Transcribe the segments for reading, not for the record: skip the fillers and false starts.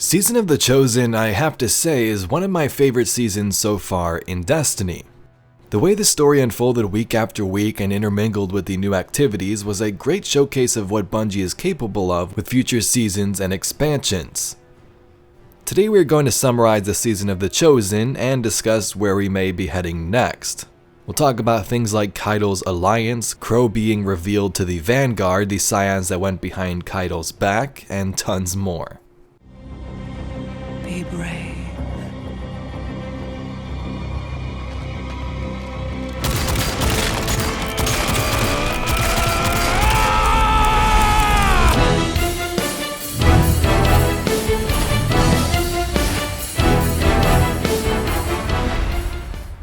Season of the Chosen, I have to say, is one of my favorite seasons so far in Destiny. The way the story unfolded week after week and intermingled with the new activities was a great showcase of what Bungie is capable of with future seasons and expansions. Today we are going to summarize the Season of the Chosen and discuss where we may be heading next. We'll talk about things like Caiatl's alliance, Crow being revealed to the Vanguard, the scions that went behind Caiatl's back, and tons more. Be brave.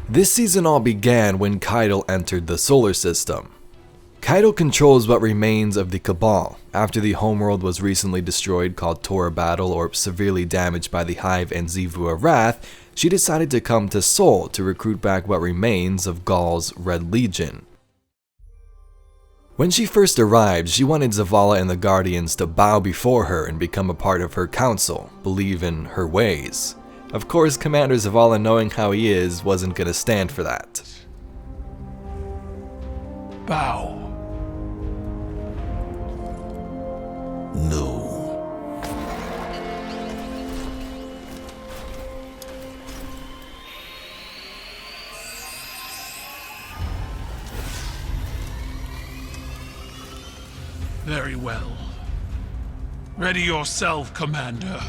This season all began when Caiatl entered the solar system. Caiatl controls what remains of the Cabal, after the homeworld was recently destroyed called Tora Battle or severely damaged by the Hive and Zivua Wrath. She decided to come to Sol to recruit back what remains of Ghaul's Red Legion. When she first arrived, she wanted Zavala and the Guardians to bow before her and become a part of her council, believe in her ways. Of course, Commander Zavala, knowing how he is, wasn't gonna stand for that. Bow. No. Very well. Ready yourself, Commander.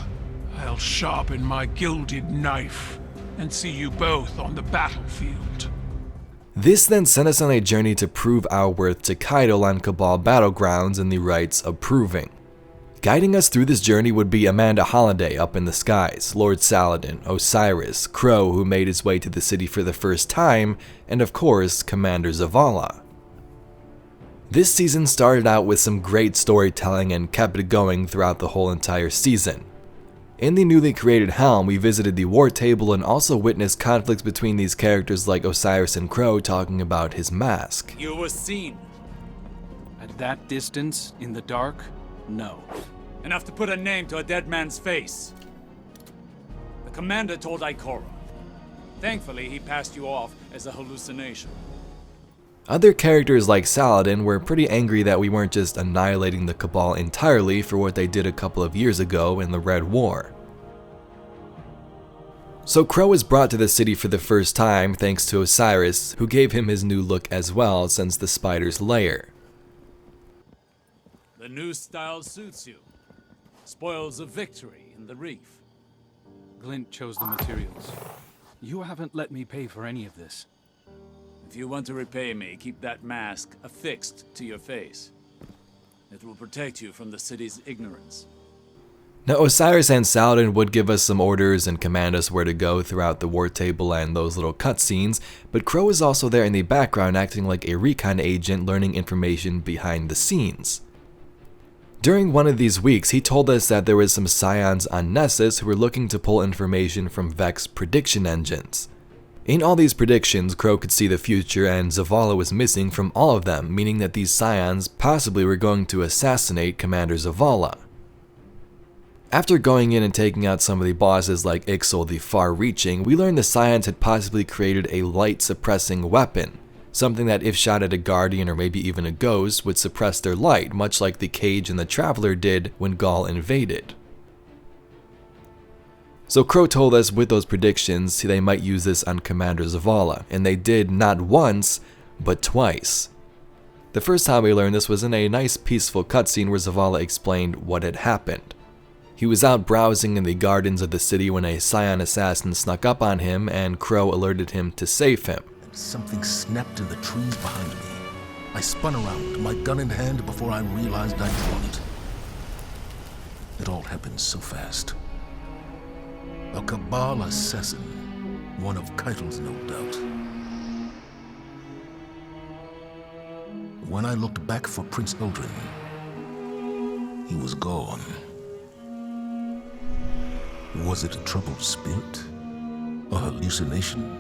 I'll sharpen my gilded knife and see you both on the battlefield. This then sent us on a journey to prove our worth to Caiatl on Cabal Battlegrounds in the Rite of Proving. Guiding us through this journey would be Amanda Holliday up in the skies, Lord Saladin, Osiris, Crow who made his way to the city for the first time, and of course, Commander Zavala. This season started out with some great storytelling and kept it going throughout the whole entire season. In the newly created Helm, we visited the war table and also witnessed conflicts between these characters like Osiris and Crow talking about his mask. You were seen. At that distance, in the dark? No. Enough to put a name to a dead man's face. The commander told Ikora. Thankfully, he passed you off as a hallucination. Other characters like Saladin were pretty angry that we weren't just annihilating the Cabal entirely for what they did a couple of years ago in the Red War. So Crow was brought to the city for the first time thanks to Osiris, who gave him his new look as well since the spider's lair. The new style suits you. Spoils of victory in the reef. Glint chose the materials. You haven't let me pay for any of this. If you want to repay me, keep that mask affixed to your face. It will protect you from the city's ignorance. Now Osiris and Saladin would give us some orders and command us where to go throughout the war table and those little cutscenes, but Crow is also there in the background acting like a recon agent learning information behind the scenes. During one of these weeks, he told us that there was some scions on Nessus who were looking to pull information from Vex's prediction engines. In all these predictions, Crow could see the future and Zavala was missing from all of them, meaning that these scions possibly were going to assassinate Commander Zavala. After going in and taking out some of the bosses like Ixal the Far-Reaching, we learned the scions had possibly created a light-suppressing weapon, something that if shot at a Guardian or maybe even a Ghost would suppress their light, much like the Cage and the Traveler did when Ghaul invaded. So Crow told us with those predictions they might use this on Commander Zavala, and they did not once, but twice. The first time we learned this was in a nice peaceful cutscene where Zavala explained what had happened. He was out browsing in the gardens of the city when a scion assassin snuck up on him and Crow alerted him to save him. Something snapped in the trees behind me. I spun around, my gun in hand, before I realized I'd drawn it. It all happened so fast. A Cabal assassin, one of Caiatl's no doubt. When I looked back for Prince Eldrin, he was gone. Was it a troubled spirit? A hallucination?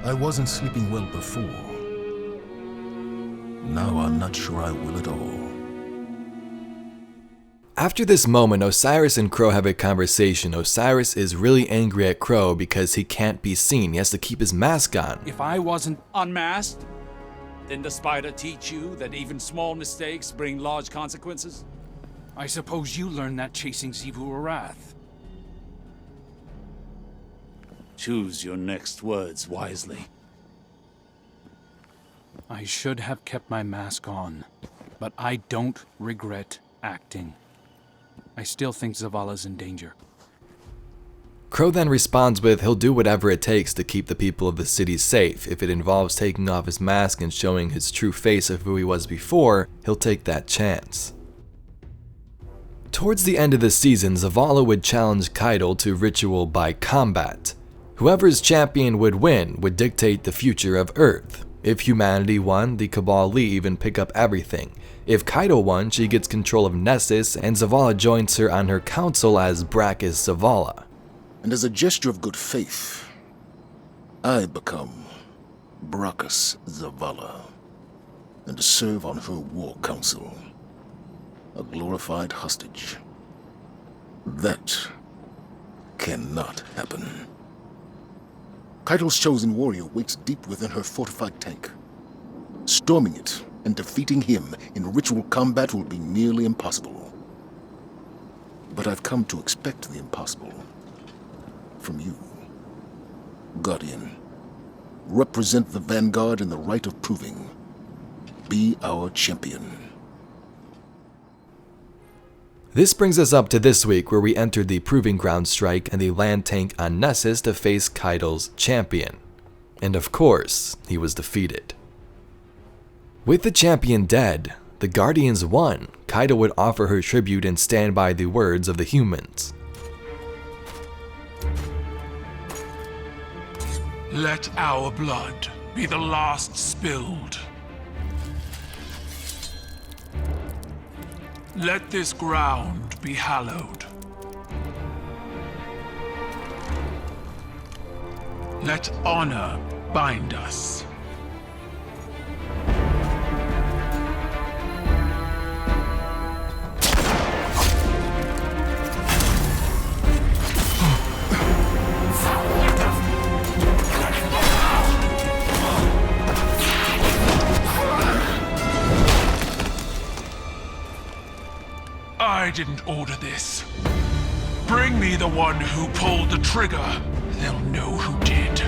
I wasn't sleeping well before. Now I'm not sure I will at all. After this moment, Osiris and Crow have a conversation. Osiris is really angry at Crow because he can't be seen. He has to keep his mask on. If I wasn't... Unmasked? Didn't the spider teach you that even small mistakes bring large consequences? I suppose you learned that chasing Xivu Arath. Choose your next words wisely. I should have kept my mask on, but I don't regret acting. I still think Zavala's in danger. Crow then responds with he'll do whatever it takes to keep the people of the city safe. If it involves taking off his mask and showing his true face of who he was before, he'll take that chance. Towards the end of the season, Zavala would challenge Caiatl to ritual by combat. Whoever's champion would win would dictate the future of Earth. If humanity won, the Cabal leave and pick up everything. If Caiatl won, she gets control of Nessus, and Zavala joins her on her council as Brachus Zavala. And as a gesture of good faith, I become Brachus Zavala and serve on her war council, a glorified hostage. That cannot happen. Caiatl's chosen warrior waits deep within her fortified tank. Storming it and defeating him in ritual combat will be nearly impossible. But I've come to expect the impossible. From you, Guardian. Represent the Vanguard in the Rite of Proving. Be our champion. This brings us up to this week, where we entered the Proving Ground strike and the land tank on Nessus to face Caiatl's champion. And of course, he was defeated. With the champion dead, the Guardians won. Caiatl would offer her tribute and stand by the words of the humans. Let our blood be the last spilled. Let this ground be hallowed. Let honor bind us. I didn't order this. Bring me the one who pulled the trigger. They'll know who did.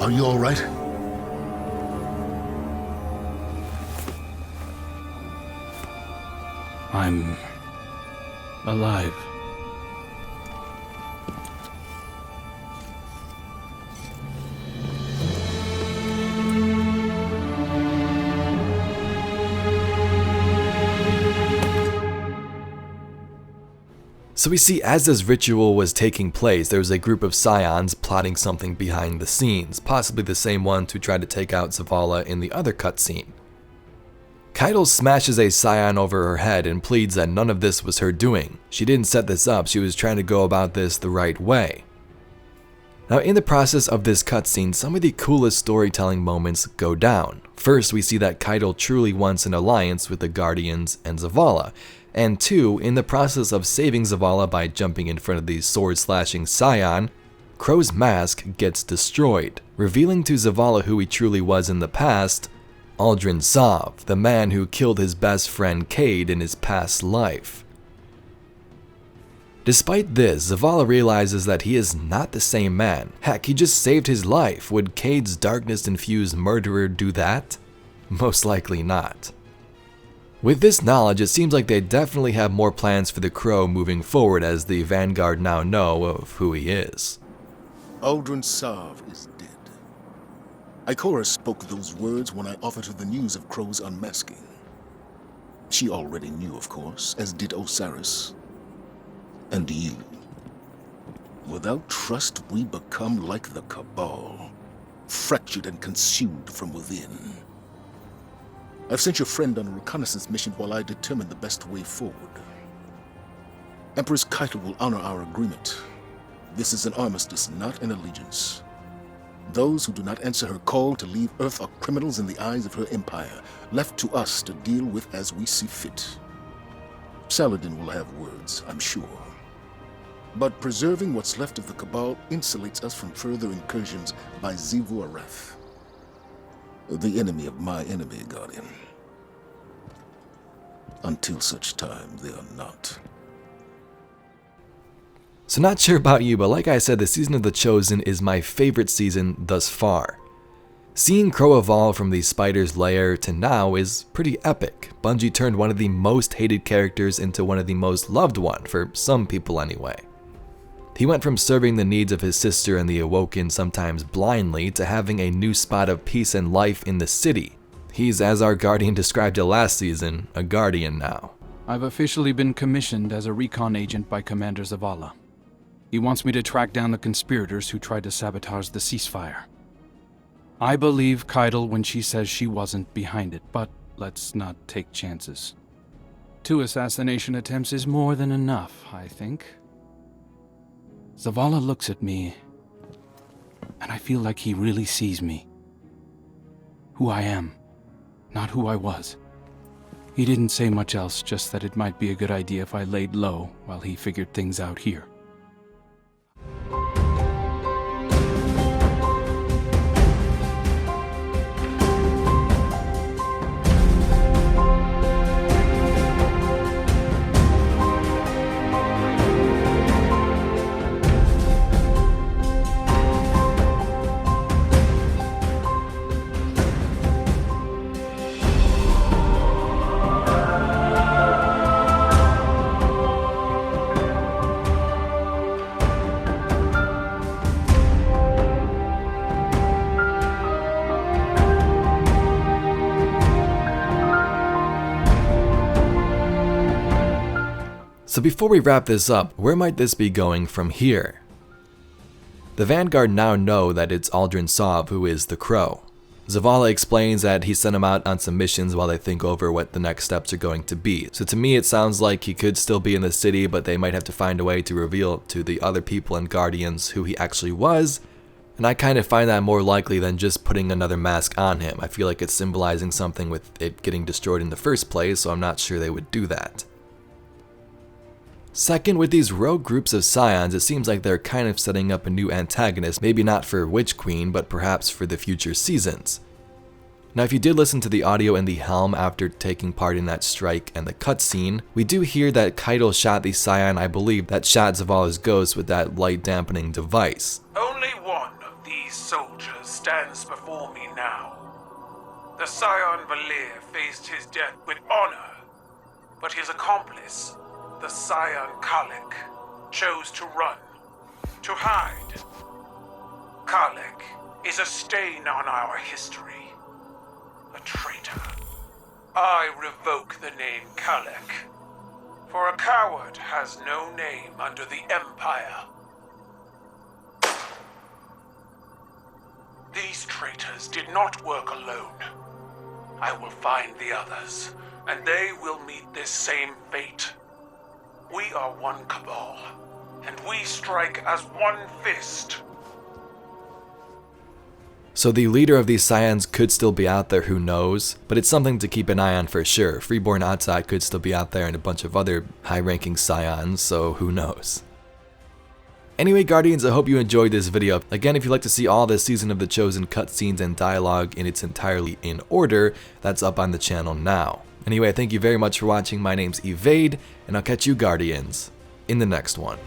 Are you all right? I'm alive. So we see as this ritual was taking place, there was a group of scions plotting something behind the scenes, possibly the same ones who tried to take out Zavala in the other cutscene. Caiatl smashes a scion over her head and pleads that none of this was her doing. She didn't set this up, she was trying to go about this the right way. Now in the process of this cutscene, some of the coolest storytelling moments go down. First, we see that Caiatl truly wants an alliance with the Guardians and Zavala. And two, in the process of saving Zavala by jumping in front of the sword-slashing scion, Crow's mask gets destroyed, revealing to Zavala who he truly was in the past, Aldrin Sov, the man who killed his best friend Cade in his past life. Despite this, Zavala realizes that he is not the same man. Heck, he just saved his life. Would Cade's darkness-infused murderer do that? Most likely not. With this knowledge, it seems like they definitely have more plans for the Crow moving forward, as the Vanguard now know of who he is. Aldrin Sov is dead. Ikora spoke those words when I offered her the news of Crow's unmasking. She already knew, of course, as did Osiris. And you. Without trust, we become like the Cabal, fractured and consumed from within. I've sent your friend on a reconnaissance mission while I determine the best way forward. Empress Caiatl will honor our agreement. This is an armistice, not an allegiance. Those who do not answer her call to leave Earth are criminals in the eyes of her empire, left to us to deal with as we see fit. Saladin will have words, I'm sure. But preserving what's left of the Cabal insulates us from further incursions by Xivu Arath, the enemy of my enemy, Guardian. Until such time, they are not. So not sure about you, but like I said, the Season of the Chosen is my favorite season thus far. Seeing Crow evolve from the spider's lair to now is pretty epic. Bungie turned one of the most hated characters into one of the most loved one, for some people anyway. He went from serving the needs of his sister and the Awoken sometimes blindly to having a new spot of peace and life in the city. He's, as our Guardian described it last season, a Guardian now. I've officially been commissioned as a recon agent by Commander Zavala. He wants me to track down the conspirators who tried to sabotage the ceasefire. I believe Caiatl when she says she wasn't behind it, but let's not take chances. 2 assassination attempts is more than enough, I think. Zavala looks at me, and I feel like he really sees me. Who I am, not who I was. He didn't say much else, just that it might be a good idea if I laid low while he figured things out here. So before we wrap this up, where might this be going from here? The Vanguard now know that it's Aldrin Sov who is the Crow. Zavala explains that he sent him out on some missions while they think over what the next steps are going to be. So to me it sounds like he could still be in the city, but they might have to find a way to reveal to the other people and Guardians who he actually was. And I kind of find that more likely than just putting another mask on him. I feel like it's symbolizing something with it getting destroyed in the first place, so I'm not sure they would do that. Second, with these rogue groups of Scions, it seems like they're kind of setting up a new antagonist, maybe not for Witch Queen, but perhaps for the future seasons. Now if you did listen to the audio in the helm after taking part in that strike and the cutscene, we do hear that Caiatl shot the Scion, I believe, that shot Zavala's ghost with that light dampening device. Only one of these soldiers stands before me now. The Scion Valir faced his death with honor, but his accomplice, the Scion Kalek, chose to run, to hide. Kalek is a stain on our history, a traitor. I revoke the name Kalek, for a coward has no name under the Empire. These traitors did not work alone. I will find the others, and they will meet this same fate. We are one Cabal, and we strike as one fist. So the leader of these Scions could still be out there, who knows? But it's something to keep an eye on for sure. Freeborn outside could still be out there and a bunch of other high-ranking Scions, so who knows? Anyway, Guardians, I hope you enjoyed this video. Again, if you'd like to see all the Season of the Chosen cutscenes and dialogue in its entirely in order, that's up on the channel now. Anyway, thank you very much for watching. My name's Evade, and I'll catch you Guardians in the next one.